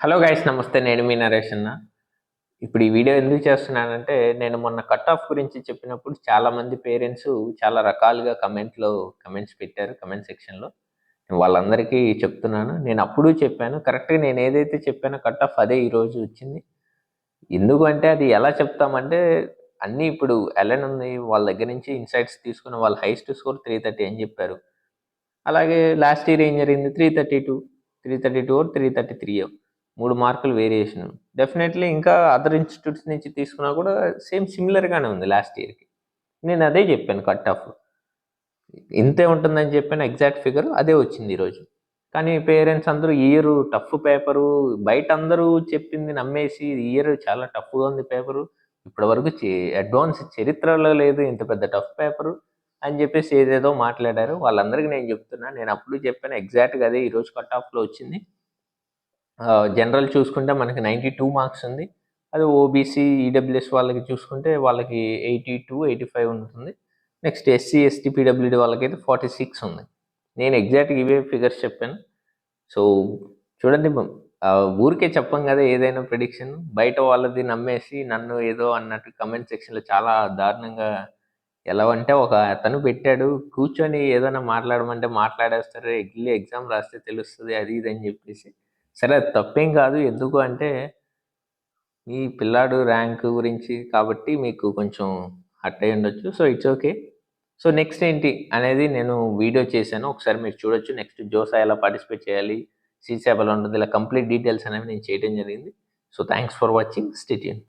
Hello guys, నమస్తే. నేను మీ నరేష్ అన్న. ఇప్పుడు ఈ వీడియో ఎందుకు చేస్తున్నానంటే, నేను మొన్న కట్ ఆఫ్ గురించి చెప్పినప్పుడు చాలామంది పేరెంట్స్ చాలా రకాలుగా కమెంట్స్ పెట్టారు కమెంట్ సెక్షన్‌లో. వాళ్ళందరికీ చెప్తున్నాను. నేను అప్పుడు చెప్పాను. కరెక్ట్‌గా నేను ఏదైతే చెప్పానో కట్ ఆఫ్ అదే ఈరోజు వచ్చింది. ఎందుకు అంటే అది ఎలా చెప్తామంటే, అన్నీ ఇప్పుడు ఎల్ఎన్ ఉంది. వాళ్ళ దగ్గర నుంచి ఇన్‌సైట్స్ తీసుకున్న వాళ్ళ హైయెస్ట్ స్కోర్ 330 అని చెప్పారు. అలాగే లాస్ట్ ఇయర్ ఏం జరిగింది? 332, 332 333 3 మార్కులు వేరియేషన్. డెఫినెట్లీ ఇంకా అదర్ ఇన్స్టిట్యూట్స్ నుంచి తీసుకున్నా కూడా సేమ్ సిమిలర్గానే ఉంది లాస్ట్ ఇయర్కి. నేను అదే చెప్పాను కట్ ఆఫ్ ఇంతే ఉంటుందని చెప్పాను. ఎగ్జాక్ట్ ఫిగర్ అదే వచ్చింది ఈరోజు. కానీ పేరెంట్స్ అందరూ ఇయర్ టఫ్ పేపరు, బయట అందరూ చెప్పింది నమ్మేసి ఇయర్ చాలా టఫ్గా ఉంది పేపరు, ఇప్పటివరకు అడ్వాన్స్ చరిత్రలో లేదు ఇంత పెద్ద టఫ్ పేపరు అని చెప్పేసి ఏదేదో మాట్లాడారు. వాళ్ళందరికీ నేను చెప్తున్నా, నేను అప్పుడు చెప్పాను ఎగ్జాక్ట్గా అదే ఈరోజు కట్ ఆఫ్లో వచ్చింది. జనరల్ చూసుకుంటే మనకి 92 మార్క్స్ ఉంది. అది ఓబీసీ, ఈడబ్ల్యూఎస్ వాళ్ళకి చూసుకుంటే వాళ్ళకి 82, 85 ఉంటుంది. నెక్స్ట్ ఎస్సీ, ఎస్టీ, పీడబ్ల్యూడీ వాళ్ళకైతే 46 ఉంది. నేను ఎగ్జాక్ట్గా ఇవే ఫిగర్స్ చెప్పాను. సో చూడండి, ఊరికే చెప్పం కదా ఏదైనా ప్రిడిక్షన్. బయట వాళ్ళది నమ్మేసి నన్ను ఏదో అన్నట్టు కమెంట్ సెక్షన్లో చాలా దారుణంగా, ఎలా అంటే ఒక అతను పెట్టాడు, కూర్చొని ఏదైనా మాట్లాడమంటే మాట్లాడేస్తారు, వెళ్ళి ఎగ్జామ్ రాస్తే తెలుస్తుంది అది ఇది అని చెప్పేసి. సరే, అది తప్పేం కాదు. ఎందుకు అంటే మీ పిల్లాడు ర్యాంక్ గురించి కాబట్టి మీకు కొంచెం హర్ట్ అయ్యి ఉండొచ్చు. So it's okay. So next ఏంటి అనేది నేను వీడియో చేశాను, ఒకసారి మీరు చూడొచ్చు. నెక్స్ట్ జోసా ఎలా పార్టిసిపేట్ చేయాలి, సీసీ ఎలా ఉంటుంది, ఇలా కంప్లీట్ డీటెయిల్స్ అనేవి నేను చేయడం జరిగింది. So thanks for watching. Stay tune.